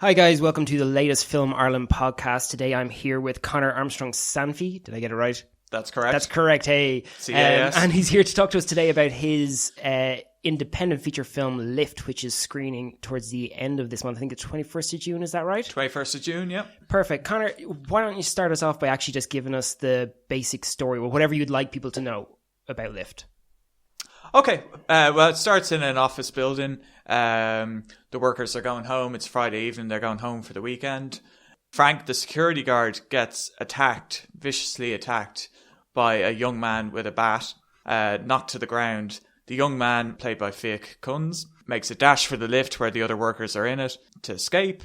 Hi guys, welcome to the latest Film Ireland podcast. Today I'm here with Conor Armstrong Sanfey. Did I get it right? That's correct. That's correct, hey. CAS. And he's here to talk to us today about his independent feature film Lift, which is screening towards the end of this month. I think it's 21st of June, is that right? 21st of June, yeah. Perfect. Conor, why don't you start us off by actually just giving us the basic story, or whatever you'd like people to know about Lift. Okay, well, it starts in an office building. The workers are going home. It's Friday evening. They're going home for the weekend. Frank, the security guard, gets viciously attacked by a young man with a bat, knocked to the ground. The young man, played by Fiach Kunz, makes a dash for the lift where the other workers are in it to escape.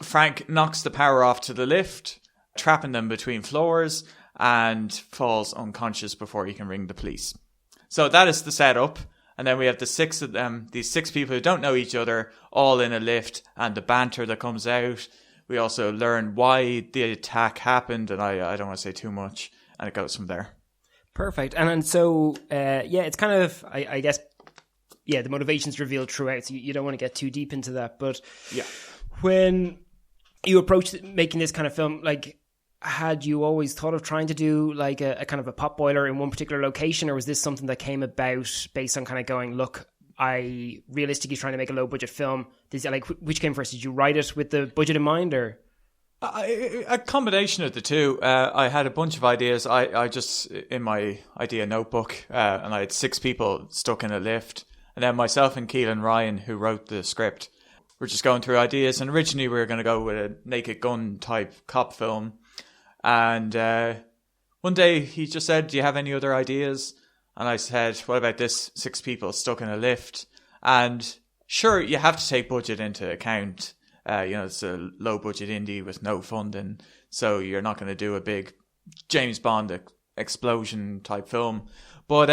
Frank knocks the power off to the lift, trapping them between floors, and falls unconscious before he can ring the police. So that is the setup. And then we have the six of them, these six people who don't know each other, all in a lift, and the banter that comes out. We also learn why the attack happened, and I don't want to say too much, and it goes from there. Perfect. And so, it's kind of, I guess, the motivation's revealed throughout, so you don't want to get too deep into that. But yeah, when you approached making this kind of film, like, had you always thought of trying to do like a kind of a pot boiler in one particular location, or was this something that came about based on kind of going, look, I realistically trying to make a low budget film? Which came first? Did you write it with the budget in mind, or? A combination of the two. I had a bunch of ideas. I just, in my idea notebook, and I had six people stuck in a lift. And then myself and Keelan Ryan, who wrote the script, were just going through ideas. And originally we were going to go with a Naked Gun type cop film. And one day he just said, do you have any other ideas? And I said, what about this? Six people stuck in a lift. And sure, you have to take budget into account. It's a low budget indie with no funding. So you're not going to do a big James Bond explosion type film. But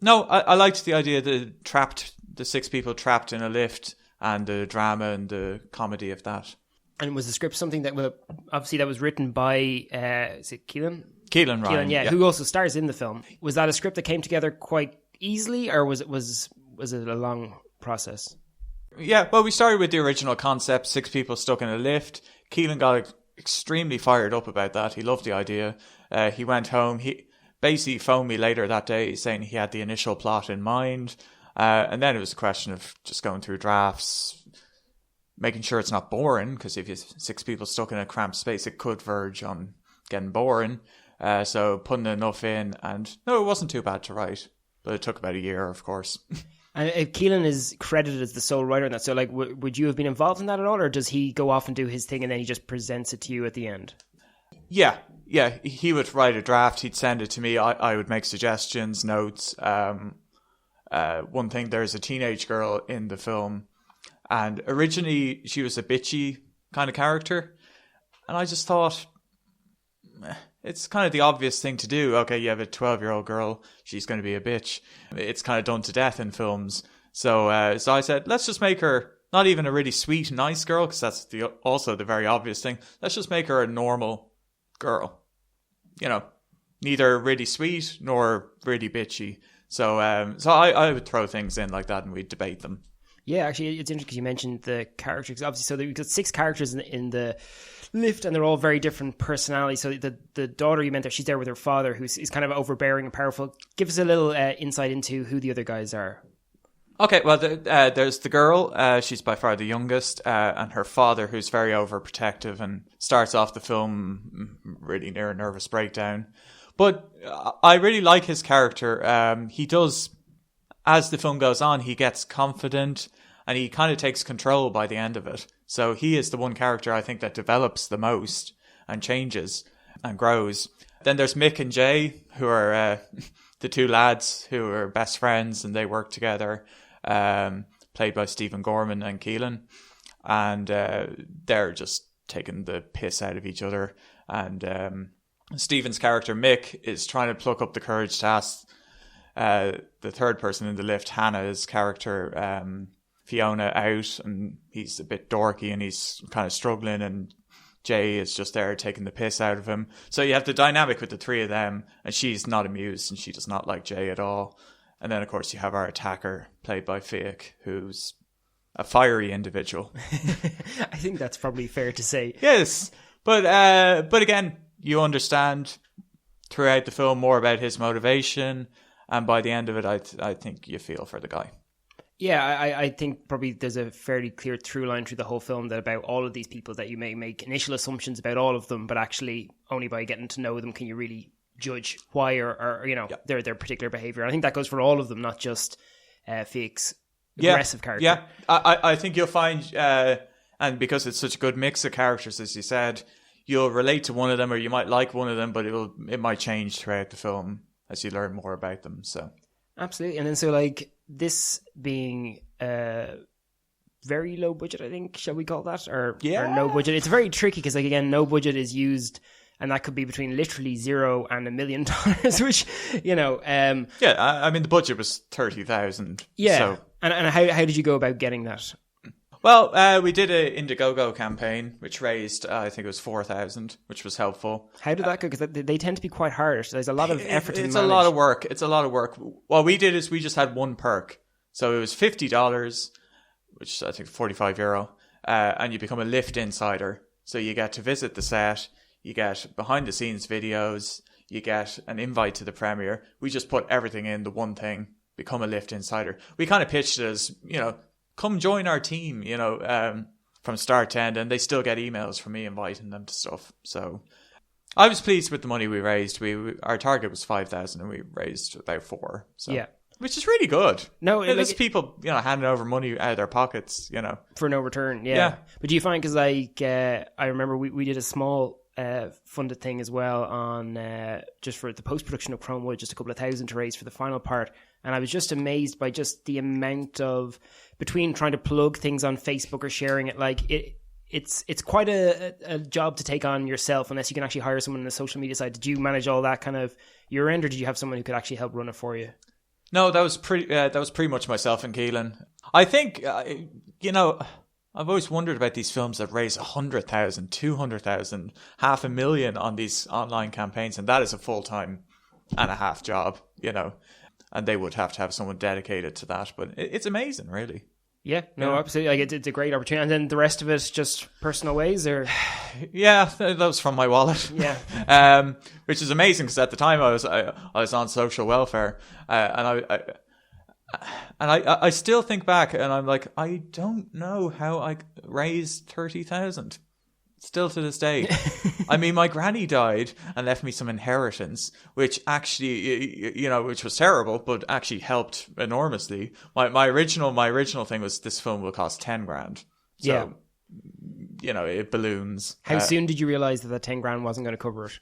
no, I liked the idea that the six people trapped in a lift, and the drama and the comedy of that. And was the script something that was written by, is it Keelan? Keelan Ryan, yeah, who also stars in the film. Was that a script that came together quite easily, or was it a long process? Yeah, well, we started with the original concept, six people stuck in a lift. Keelan got extremely fired up about that. He loved the idea. He went home. He basically phoned me later that day saying he had the initial plot in mind. And then it was a question of just going through drafts, making sure it's not boring, because if you have six people stuck in a cramped space, it could verge on getting boring. So putting enough in, and no, it wasn't too bad to write, but it took about a year, of course. And Keelan is credited as the sole writer in that, so like, would you have been involved in that at all, or does he go off and do his thing and then he just presents it to you at the end? Yeah, he would write a draft, he'd send it to me, I would make suggestions, notes. One thing, there's a teenage girl in the film, and originally she was a bitchy kind of character. And I just thought, it's kind of the obvious thing to do. Okay, you have a 12-year-old girl, she's going to be a bitch. It's kind of done to death in films. So I said, let's just make her not even a really sweet, nice girl, because that's also the very obvious thing. Let's just make her a normal girl. Neither really sweet nor really bitchy. So I would throw things in like that and we'd debate them. Yeah, actually, it's interesting because you mentioned the characters. Obviously, so we've got six characters in the lift, and they're all very different personalities. So the daughter you meant there, she's there with her father, who's kind of overbearing and powerful. Give us a little insight into who the other guys are. Okay, well, there's the girl. She's by far the youngest, and her father, who's very overprotective and starts off the film really near a nervous breakdown. But I really like his character. He does, as the film goes on, he gets confident and he kind of takes control by the end of it. So he is the one character I think that develops the most and changes and grows. Then there's Mick and Jay, who are the two lads who are best friends and they work together, played by Stephen Gorman and Keelan. And they're just taking the piss out of each other. And Stephen's character, Mick, is trying to pluck up the courage to ask the third person in the lift, Hannah's character, Fiona, out, and he's a bit dorky and he's kind of struggling, and Jay is just there taking the piss out of him. So you have the dynamic with the three of them, and she's not amused and she does not like Jay at all. And then, of course, you have our attacker, played by Fiach, who's a fiery individual. I think that's probably fair to say. Yes, but again, you understand throughout the film more about his motivation, and by the end of it, I think you feel for the guy. Yeah, I think probably there's a fairly clear through line through the whole film that about all of these people that you may make initial assumptions about all of them, but actually only by getting to know them can you really judge why or their particular behavior. And I think that goes for all of them, not just Fiak's aggressive character. Yeah, I think you'll find, and because it's such a good mix of characters, as you said, you'll relate to one of them, or you might like one of them, but it might change throughout the film as you learn more about them. So absolutely. And then so like this being very low budget, I think, shall we call that, or no budget? It's very tricky because like again, no budget is used. And that could be between literally $0 and $1 million, which, I mean, the budget was $30,000. Yeah. So. And how did you go about getting that? Well, we did an Indiegogo campaign, which raised, I think it was $4,000, which was helpful. How did that go? Because they tend to be quite harsh. There's a lot of effort to manage. It's a lot of work. It's a lot of work. What we did is we just had one perk. So it was $50, which I think €45, and you become a Lift Insider. So you get to visit the set. You get behind-the-scenes videos. You get an invite to the premiere. We just put everything in the one thing, become a Lift Insider. We kind of pitched it as, come join our team, from start to end. And they still get emails from me inviting them to stuff. So I was pleased with the money we raised. Our target was 5,000 and we raised about 4. So. Yeah. Which is really good. No, there's people, handing over money out of their pockets, For no return, yeah. But do you find, because I remember we did a small funded thing as well on just for the post-production of Chromewood, just a couple of thousand to raise for the final part, and I was just amazed by just the amount of, between trying to plug things on Facebook or sharing it, like it's quite a job to take on yourself unless you can actually hire someone on the social media side. Did you manage all that kind of your end, or did you have someone who could actually help run it for you? No, that was pretty much myself and Keelan. I think I've always wondered about these films that raise 100,000, 200,000, 500,000 on these online campaigns, and that is a full-time and a half job, and they would have to have someone dedicated to that. But it's amazing, really. Yeah, no, absolutely. Like it's a great opportunity, and then the rest of it just personal ways, or yeah, that was from my wallet. Yeah, which is amazing because at the time I was on social welfare, and I still think back and I'm like, I don't know how I raised 30,000 still to this day. I mean, my granny died and left me some inheritance, which actually, which was terrible, but actually helped enormously. My original thing was this film will cost 10 grand. So, it balloons. How soon did you realize that 10 grand wasn't going to cover it?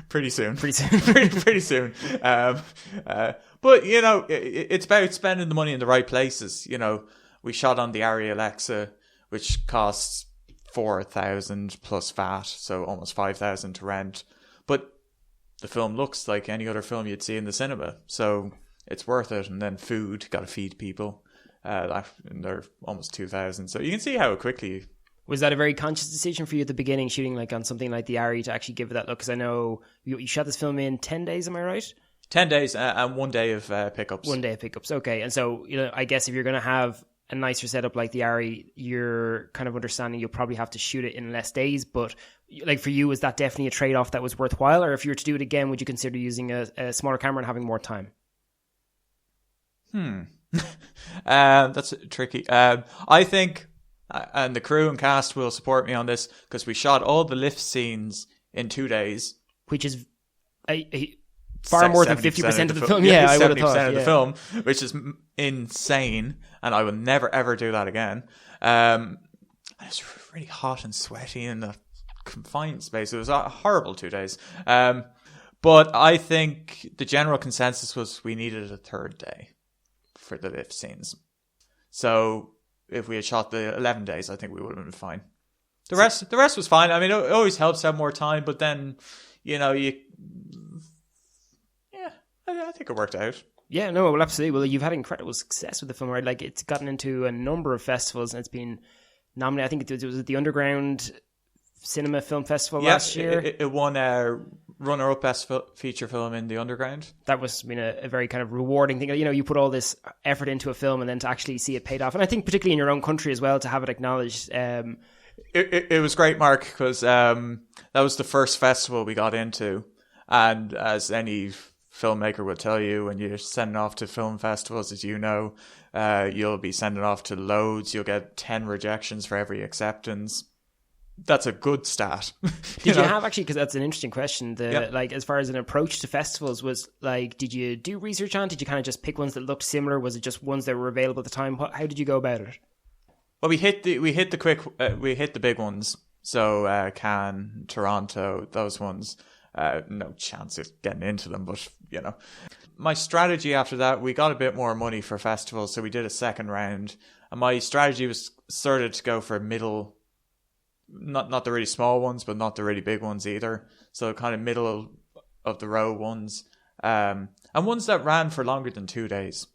Pretty soon. pretty soon. But, it's about spending the money in the right places. We shot on the Arri Alexa, which costs 4,000 plus VAT, so almost 5,000 to rent. But the film looks like any other film you'd see in the cinema, so it's worth it. And then food, got to feed people. And they're almost 2,000. So you can see how quickly... Was that a very conscious decision for you at the beginning, shooting like on something like the Arri, to actually give it that look? Because I know you shot this film in 10 days, am I right? 10 days and 1 day of pickups. 1 day of pickups, okay. And so, I guess if you're going to have a nicer setup like the Arri, you're kind of understanding you'll probably have to shoot it in less days. But like for you, was that definitely a trade-off that was worthwhile? Or if you were to do it again, would you consider using a smaller camera and having more time? That's tricky. I think... and the crew and cast will support me on this because we shot all the lift scenes in 2 days, which is far more than 50% of the film. Yeah, I would have thought. 70% of the film, which is insane, and I will never ever do that again. It was really hot and sweaty in the confined space. It was a horrible 2 days. But I think the general consensus was we needed a third day for the lift scenes. So if we had shot the 11 days, I think we would have been fine. The rest was fine. I mean, it always helps to have more time, but then, I think it worked out. Yeah, no, well, absolutely. Well, you've had incredible success with the film, right? Like, it's gotten into a number of festivals and it's been nominated. I think it was the Underground Cinema Film Festival last year. It won a runner-up best feature film in the Underground. That was a very kind of rewarding thing. You put all this effort into a film and then to actually see it paid off. And I think particularly in your own country as well, to have it acknowledged. It was great, Mark, because that was the first festival we got into. And as any filmmaker will tell you, when you're sending off to film festivals, as you know, you'll be sending off to loads. You'll get 10 rejections for every acceptance. That's a good stat. Did you have actually, because that's an interesting question, as far as an approach to festivals, was did you do research on? Did you kind of just pick ones that looked similar? Was it just ones that were available at the time? How did you go about it? Well, we hit the big ones. So Cannes, Toronto, those ones. No chance of getting into them, but my strategy after that, we got a bit more money for festivals, so we did a second round, and my strategy was sort of to go for middle, not the really small ones, but not the really big ones either. So kind of middle of the row ones, and ones that ran for longer than 2 days.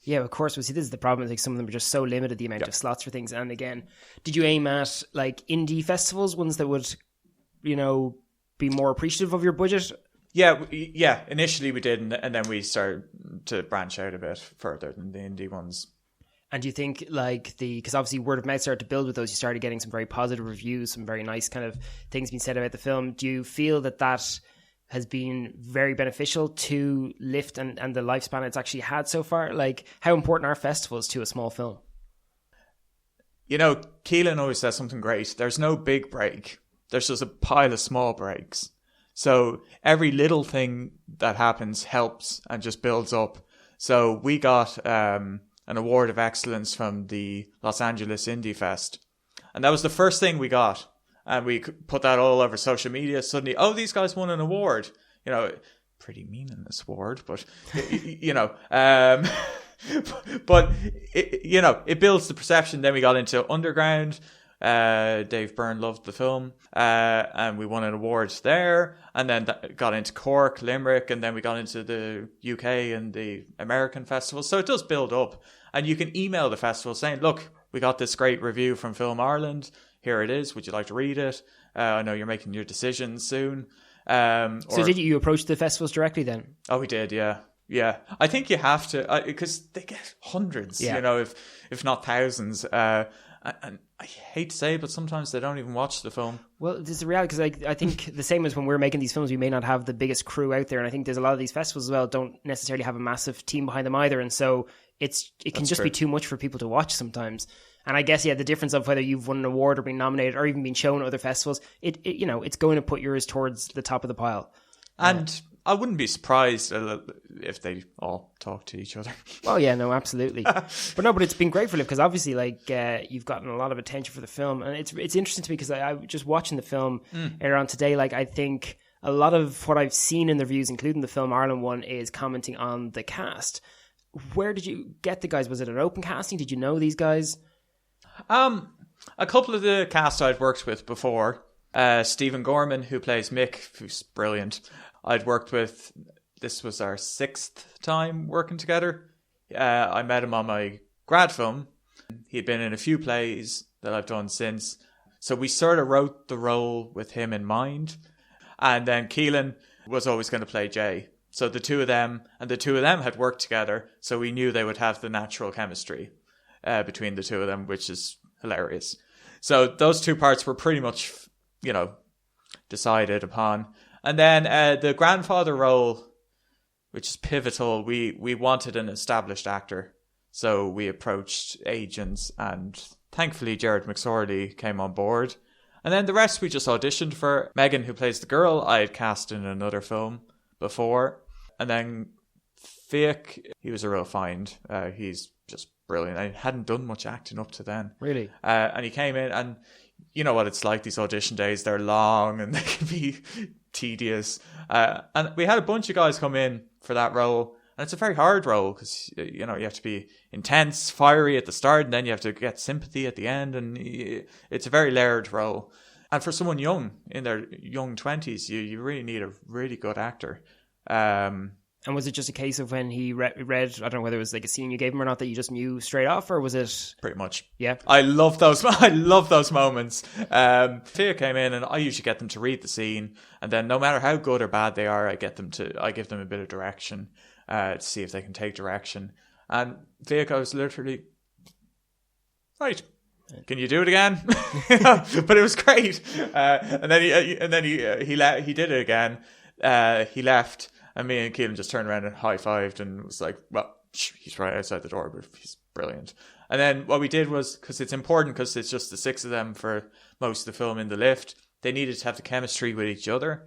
Yeah, of course. Well, see, this is the problem. Some of them are just so limited, the amount of slots for things. And again, did you aim at indie festivals, ones that would, be more appreciative of your budget? Yeah. Initially we did, and then we started to branch out a bit further than the indie ones. And do you think because obviously word of mouth started to build with those, you started getting some very positive reviews, some very nice kind of things being said about the film. Do you feel that has been very beneficial to Lift and the lifespan it's actually had so far? How important are festivals to a small film? Keelan always says something great. There's no big break. There's just a pile of small breaks. So every little thing that happens helps and just builds up. So we got an award of excellence from the Los Angeles Indie Fest. And that was the first thing we got. And we put that all over social media. Suddenly, these guys won an award. Pretty meaningless award, but, but it builds the perception. Then we got into Underground. Dave Byrne loved the film, and we won an award there, and then got into Cork, Limerick, and then we got into the UK and the American festival. So it does build up, and you can email the festival saying, look, we got this great review from Film Ireland, here it is, would you like to read it? I know you're making your decisions soon. So did you approach the festivals directly then? Oh, we did, yeah. I think you have to, because they get hundreds, if not thousands. And I hate to say it, but sometimes they don't even watch the film. Well, it's a reality, because I think the same as when we're making these films, we may not have the biggest crew out there. And I think there's a lot of these festivals as well don't necessarily have a massive team behind them either. And so it can just be too much for people to watch sometimes. And I guess, the difference of whether you've won an award or been nominated or even been shown at other festivals, it's going to put yours towards the top of the pile. And I wouldn't be surprised if they all talk to each other. Oh yeah, no, absolutely. But it's been great for Liv, because obviously you've gotten a lot of attention for the film, and it's interesting to me because I was just watching the film earlier on today. I think a lot of what I've seen in the reviews, including the Film Ireland one, is commenting on the cast. Where did you get the guys? Was it an open casting? Did you know these guys? A couple of the cast I'd worked with before. Stephen Gorman, who plays Mick, who's brilliant. I'd worked with, this was our 6th time working together. I met him on my grad film. He'd been in a few plays that I've done since. So we sort of wrote the role with him in mind. And then Keelan was always going to play Jay. So the two of them had worked together. So we knew they would have the natural chemistry between the two of them, which is hilarious. So those two parts were pretty much, decided upon. And then the grandfather role, which is pivotal, we wanted an established actor. So we approached agents, and thankfully Jared McSorley came on board. And then the rest we just auditioned for. Megan, who plays the girl, I had cast in another film before. And then Fiach, he was a real find. He's just brilliant. I hadn't done much acting up to then. Really? And he came in, and you know what it's like, these audition days, they're long and they can be tedious. And we had a bunch of guys come in for that role. And it's a very hard role because, you have to be intense, fiery at the start, and then you have to get sympathy at the end. And it's a very layered role. And for someone young, in their young 20s, you really need a really good actor. And And was it just a case of when he read, I don't know whether it was like a scene you gave him or not, that you just knew straight off, or was it? Pretty much. Yeah. I love those. I love those moments. Thea came in, and I usually get them to read the scene, and then no matter how good or bad they are, I give them a bit of direction to see if they can take direction. And Thea goes literally, right, can you do it again? But it was great. And then he did it again. He left. And me and Keelan just turned around and high-fived and was like, well, he's right outside the door, but he's brilliant. And then what we did was, because it's important, because it's just the 6 of them for most of the film in the lift, they needed to have the chemistry with each other.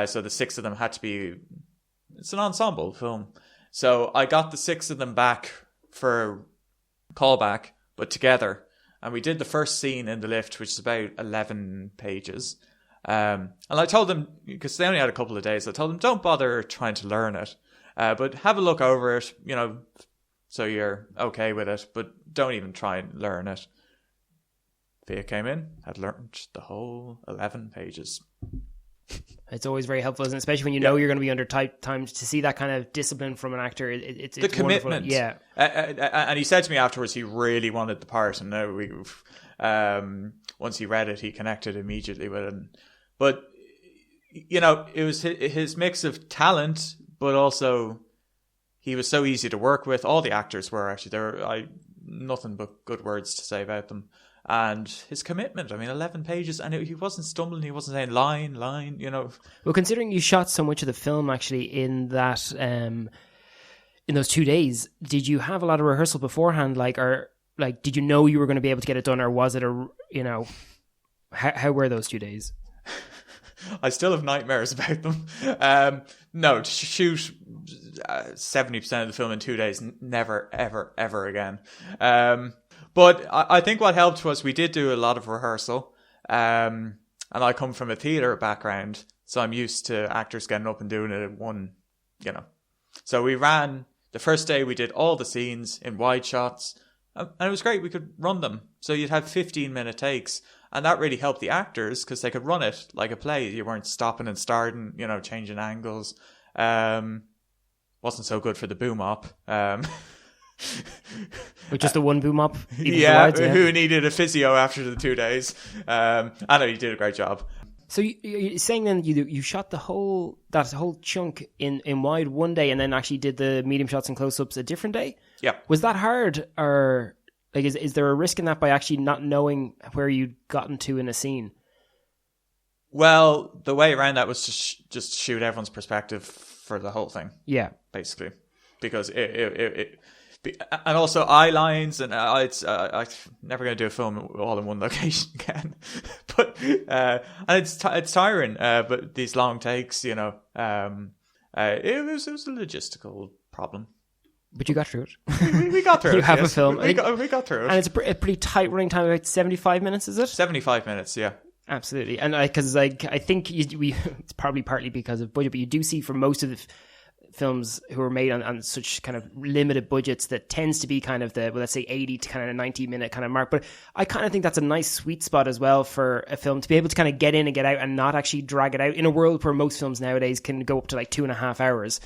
So the 6 of them had to be... It's an ensemble film. So I got the 6 of them back for callback, but together. And we did the first scene in the lift, which is about 11 pages. And I told them, because they only had a couple of days, I told them, don't bother trying to learn it, but have a look over it, so you're okay with it, but don't even try and learn it. Thea came in, had learned the whole 11 pages. It's always very helpful, isn't it? Especially when you know you're going to be under tight times, to see that kind of discipline from an actor. It's the commitment. Wonderful. Yeah. And he said to me afterwards he really wanted the part, and once he read it, he connected immediately with it. But, it was his mix of talent, but also he was so easy to work with. All the actors were, actually. Nothing but good words to say about them. And his commitment, 11 pages, and he wasn't stumbling, he wasn't saying line. Well, considering you shot so much of the film actually in that, in those 2 days, did you have a lot of rehearsal beforehand? Did you know you were going to be able to get it done, or was it how were those 2 days? I still have nightmares about them. No, to shoot 70% of the film in 2 days, never, ever, ever again. But I think what helped was we did do a lot of rehearsal. And I come from a theatre background, so I'm used to actors getting up and doing it in one, So we ran, the first day we did all the scenes in wide shots, and it was great. We could run them. So you'd have 15-minute takes. And that really helped the actors because they could run it like a play. You weren't stopping and starting, changing angles. Wasn't so good for the boom op. With just the one boom op? Who needed a physio after the 2 days. I know you did a great job. So you're saying then you shot that whole chunk in wide one day, and then actually did the medium shots and close-ups a different day? Yeah. Was that hard, or... is there a risk in that by actually not knowing where you'd gotten to in a scene? Well, the way around that was to just shoot everyone's perspective for the whole thing. Yeah. Basically. Because and also eye lines, and I'm never going to do a film all in one location again. But, and it's tiring, but these long takes, it was a logistical problem. But you got through it. We got through it. You have a film. We got through it. And it's a pretty tight running time, about 75 minutes, is it? 75 minutes, yeah. Absolutely. And I think it's probably partly because of budget, but you do see for most of the films who are made on such kind of limited budgets that tends to be kind of let's say 80 to kind of 90 minute kind of mark. But I kind of think that's a nice sweet spot as well for a film to be able to kind of get in and get out and not actually drag it out in a world where most films nowadays can go up to like 2.5 hours.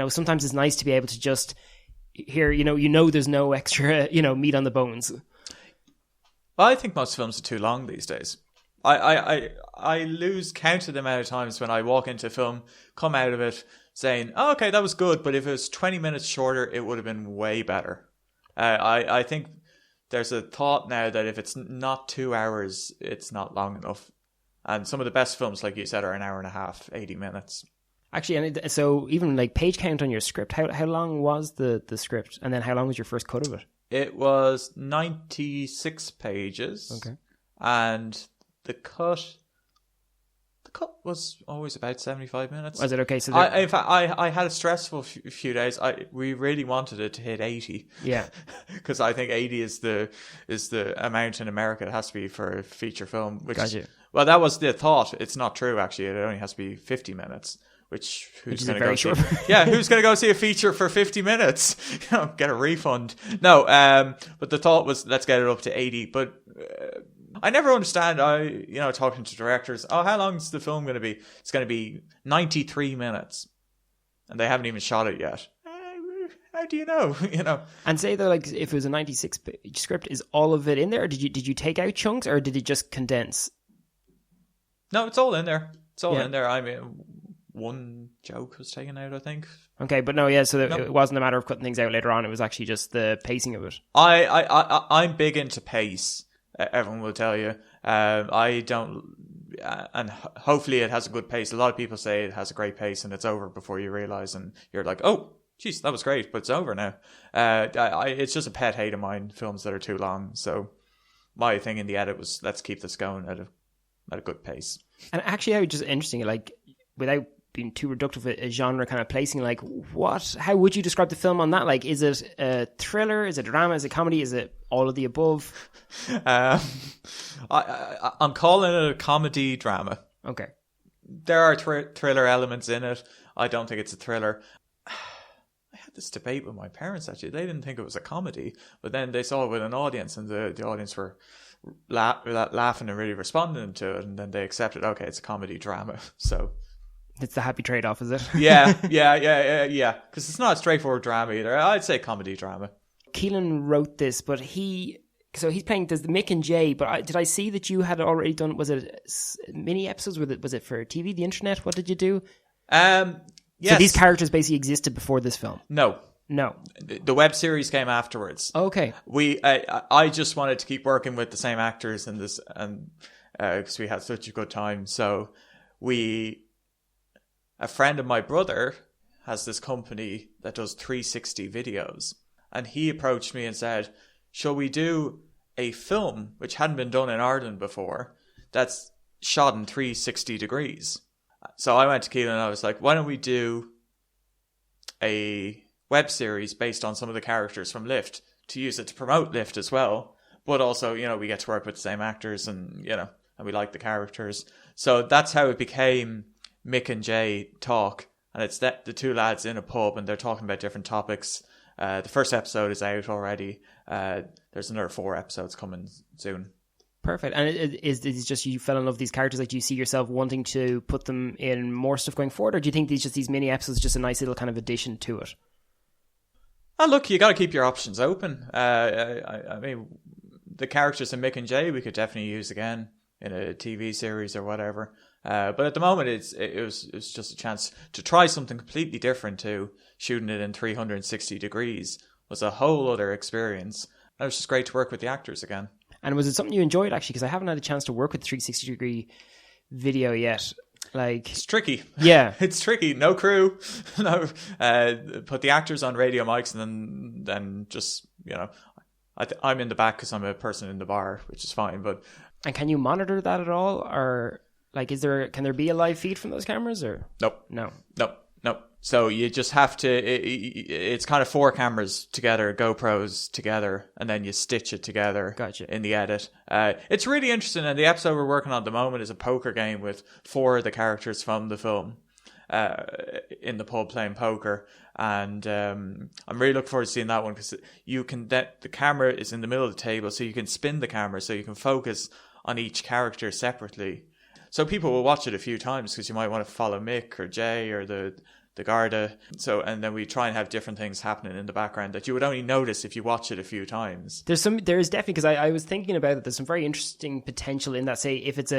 Sometimes it's nice to be able to just... Here, there's no extra, meat on the bones. I think most films are too long these days. I lose count of the amount of times when I walk into a film, come out of it saying, oh, okay, that was good, but if it was 20 minutes shorter, it would have been way better. I think there's a thought now that if it's not 2 hours, it's not long enough. And some of the best films, like you said, are an hour and a half, 80 minutes. Actually, and so even like page count on your script, how long was the script? And then how long was your first cut of it? It was 96 pages. Okay. And the cut was always about 75 minutes. Was it okay? So in fact, I had a stressful few days. We really wanted it to hit 80. Yeah. Because I think 80 is the amount in America it has to be for a feature film. Gotcha. Well, that was the thought. It's not true, actually. It only has to be 50 minutes. Which who's going to go see? Who's going to go see a feature for 50 minutes? Get a refund. No, but the thought was let's get it up to 80. But I never understand. Talking to directors, how long is the film going to be? It's going to be 93 minutes. and they haven't even shot it yet. How do you know? You know. And say that, like, if it was a 96-page script, is all of it in there? Or did you take out chunks, or did it just condense? No, it's all in there. It's all in there. I mean, one joke was taken out, I think. Okay, but so it wasn't a matter of cutting things out later on. It was actually just the pacing of it. I'm big into pace. Everyone will tell you. I don't, and hopefully it has a good pace. A lot of people say it has a great pace, and it's over before you realize, and you're like, oh, geez, that was great, but it's over now. It's just a pet hate of mine, films that are too long. So my thing in the edit was, let's keep this going at a good pace. And actually, I was just interesting, like, without being too reductive, a genre kind of placing, like, how would you describe the film on that? Like, is it a thriller? Is it a drama? Is it comedy? Is it all of the above? I'm calling it a comedy drama. Okay. There are thriller elements in it. I don't think it's a thriller. I had this debate with my parents, actually. They didn't think it was a comedy, but then they saw it with an audience, and the audience were laughing and really responding to it, and then they accepted, okay, it's a comedy drama. So it's the happy trade-off, is it? yeah. Because it's not a straightforward drama either. I'd say comedy drama. Keelan wrote this, but he's playing the Mick and Jay. But did I see that you had already done? Was it mini episodes? Was it for TV, the internet? What did you do? Yes. So these characters basically existed before this film. No. The web series came afterwards. Okay. I just wanted to keep working with the same actors in this, and because we had such a good time. So a friend of my brother has this company that does 360 videos, and he approached me and said, shall we do a film which hadn't been done in Ireland before that's shot in 360 degrees? So I went to Keelan and I was like, why don't we do a web series based on some of the characters from Lift, to use it to promote Lift as well, but also, we get to work with the same actors, and and we like the characters. So that's how it became Mick and Jay Talk, and it's the two lads in a pub, and they're talking about different topics. The first episode is out already. There's another 4 episodes coming soon. Perfect. And is just you fell in love with these characters? Like, do you see yourself wanting to put them in more stuff going forward, or do you think these mini episodes just a nice little kind of addition to it? Oh, look, you got to keep your options open. I mean, the characters in Mick and Jay we could definitely use again in a TV series or whatever. But at the moment, it was just a chance to try something completely different too. Shooting it in 360 degrees was a whole other experience. And it was just great to work with the actors again. And was it something you enjoyed, actually? Because I haven't had a chance to work with 360 degree video yet. Like, it's tricky. Yeah. It's tricky. No crew. No. Put the actors on radio mics, and then just, I'm in the back because I'm a person in the bar, which is fine. And can you monitor that at all? Or, like, can there be a live feed from those cameras? Or Nope. No. So you just have to, it's kind of 4 cameras together, GoPros together, and then you stitch it together. Gotcha. In the edit. It's really interesting, and the episode we're working on at the moment is a poker game with 4 of the characters from the film in the pub playing poker. And I'm really looking forward to seeing that one, because the camera is in the middle of the table, so you can spin the camera, so you can focus on each character separately. So people will watch it a few times, because you might want to follow Mick or Jay or the Garda. So, and then we try and have different things happening in the background that you would only notice if you watch it a few times. There is definitely, because I was thinking about it, there's some very interesting potential in that, say, if it's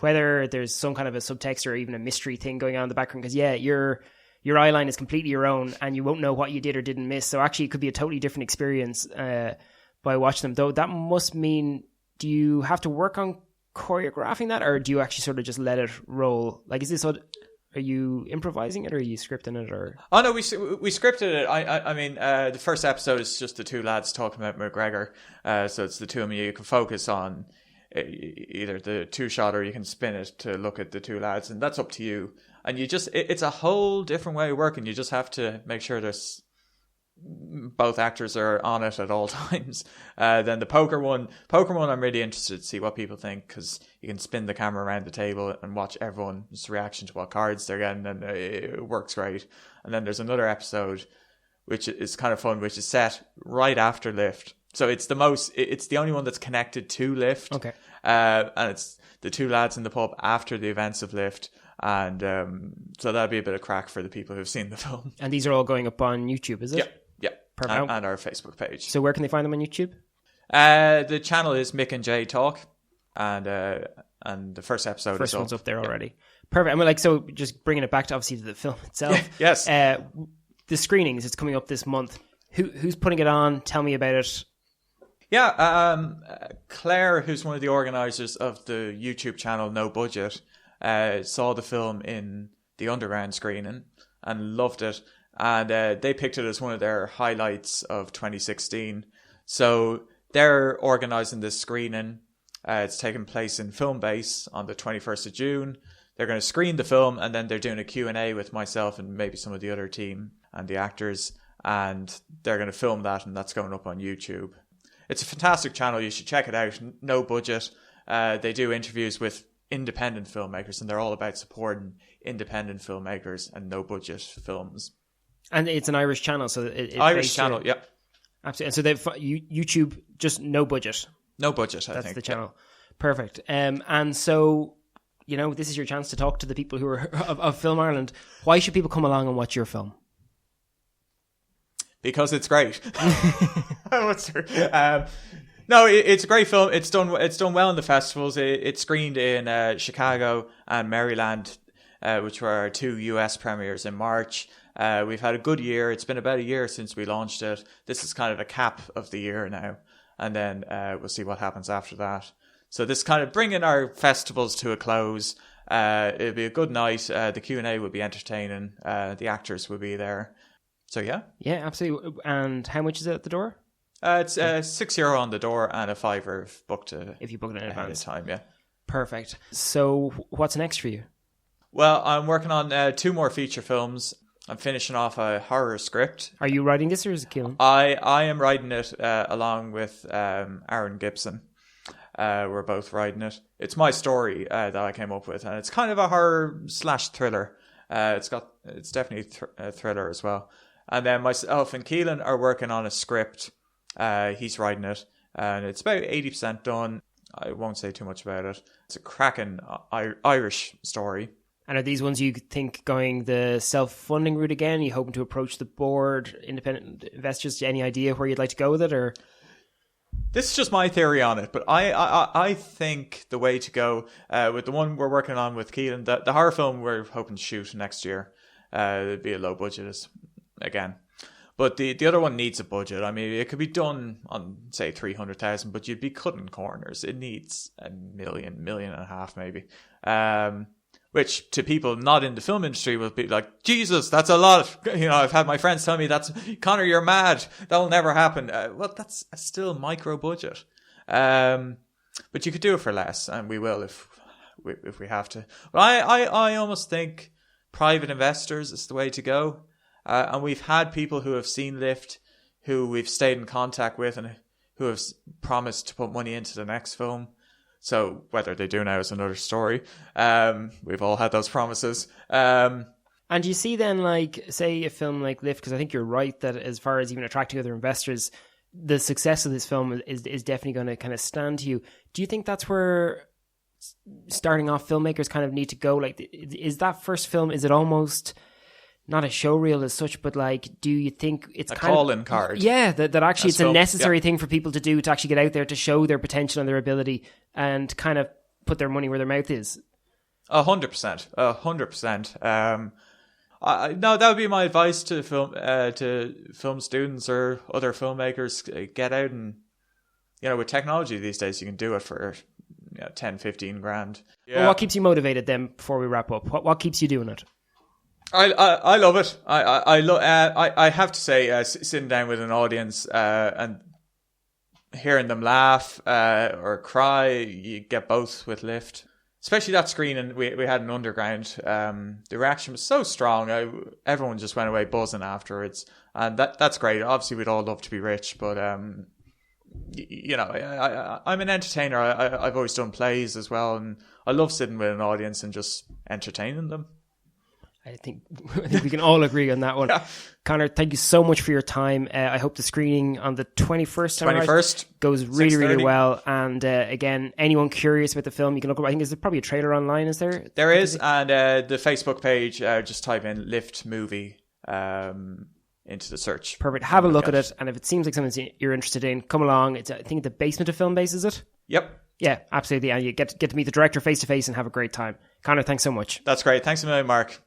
whether there's some kind of a subtext or even a mystery thing going on in the background, because your eye line is completely your own, and you won't know what you did or didn't miss. So actually it could be a totally different experience by watching them. Though that must mean, do you have to work on choreographing that, or do you actually sort of just let it roll? Like, is this are you improvising it, or are you scripting it? Or no, we scripted it. I mean, the first episode is just the 2 lads talking about McGregor. So it's the 2 of them. You can focus on either the 2-shot, or you can spin it to look at the 2 lads, and that's up to you. And it's a whole different way of working. You just have to make sure both actors are on it at all times. Then the poker one, I'm really interested to see what people think, because you can spin the camera around the table and watch everyone's reaction to what cards they're getting, and it works great. And then there's another episode which is kind of fun, which is set right after Lift. So it's the only one that's connected to Lift. Okay. And it's the 2 lads in the pub after the events of Lift. And so that'd be a bit of crack for the people who've seen the film. And these are all going up on YouTube, is it? Yeah. Perfect. And our Facebook page. So where can they find them on YouTube? The channel is Mick and Jay Talk, and the first episode First is one's up there already. Perfect. I mean, like, so just bringing it back to obviously the film itself. Yes. The screenings, it's coming up this month. Who's putting it on? Tell me about it. Yeah, Claire, who's one of the organisers of the YouTube channel No Budget, saw the film in the underground screening and loved it. And they picked it as one of their highlights of 2016. So they're organising this screening. It's taking place in Filmbase on the 21st of June. They're going to screen the film, and then they're doing a Q&A with myself and maybe some of the other team and the actors. And they're going to film that, and that's going up on YouTube. It's a fantastic channel. You should check it out. No Budget. They do interviews with independent filmmakers, and they're all about supporting independent filmmakers and no budget films. And it's an Irish channel, so Irish channel, yeah, absolutely. And so they've YouTube, just No Budget. No Budget. I think that's the channel. Yeah. Perfect. And so, you know, this is your chance to talk to the people who are of Film Ireland. Why should people come along and watch your film? Because it's great. No, it's a great film. It's done well in the festivals. It screened in Chicago and Maryland, which were our 2 US premieres in March. We've had a good year. It's been about a year since we launched it. This is kind of a cap of the year now, and then we'll see what happens after that. So this kind of bringing our festivals to a close. It'll be a good night. The Q&A will be entertaining. The actors will be there. So yeah, absolutely. And how much is it at the door? It's €6 on the door and a £5 if you book it in advance. Time, yeah. Perfect. So what's next for you? Well, I'm working on 2 more feature films. I'm finishing off a horror script. Are you writing this or is it Keelan? I am writing it along with Aaron Gibson. We're both writing it. It's my story that I came up with, and it's kind of a horror/thriller. It's definitely a thriller as well. And then myself and Keelan are working on a script. He's writing it, and it's about 80% done. I won't say too much about it. It's a cracking Irish story. And are these ones you think going the self-funding route again? Are you hoping to approach the board, independent investors? Any idea where you'd like to go with it, or? This is just my theory on it, but I think the way to go with the one we're working on with Keelan, the horror film we're hoping to shoot next year, it'd be a low budget again. But the other one needs a budget. I mean, it could be done on, say, 300,000, but you'd be cutting corners. It needs $1 million, $1.5 million maybe. Which to people not in the film industry will be like, Jesus, that's a lot. You know, I've had my friends tell me Conor, you're mad. That will never happen. Well, that's still micro budget. But you could do it for less, and we will if we have to. But I almost think private investors is the way to go. And we've had people who have seen Lift, who we've stayed in contact with, and who have promised to put money into the next film. So whether they do now is another story. We've all had those promises. And you see then, like, say a film like Lift, because I think you're right that as far as even attracting other investors, the success of this film is definitely going to kind of stand to you. Do you think that's where starting off filmmakers kind of need to go? Like, is that first film, is it almost not a showreel as such, but like, do you think it's a kind call-in card? Yeah, that actually it's a necessary thing for people to do, to actually get out there, to show their potential and their ability, and kind of put their money where their mouth is. 100%. 100%. No, that would be my advice to film students or other filmmakers. Get out and, you know, with technology these days, you can do it for 10, 15 grand. Yeah. Well, what keeps you motivated then? Before we wrap up, what keeps you doing it? I love it. I have to say, sitting down with an audience and hearing them laugh or cry, you get both with Lift. Especially that screening we had in Underground. The reaction was so strong. Everyone just went away buzzing afterwards, and that's great. Obviously, we'd all love to be rich, but you know, I'm an entertainer. I've always done plays as well, and I love sitting with an audience and just entertaining them. I think we can all agree on that one. Yeah. Conor, thank you so much for your time. I hope the screening on the 21st, 21st goes really, really well. And again, anyone curious about the film, you can look up. I think there's probably a trailer online, is there? There is, and the Facebook page, just type in Lift Movie into the search. Perfect. Have a look at it, and if it seems like something you're interested in, come along. It's, I think, the basement of Filmbase, is it? Yep. Yeah, absolutely. And you get to meet the director face to face and have a great time. Conor, thanks so much. That's great. Thanks a million, Mark.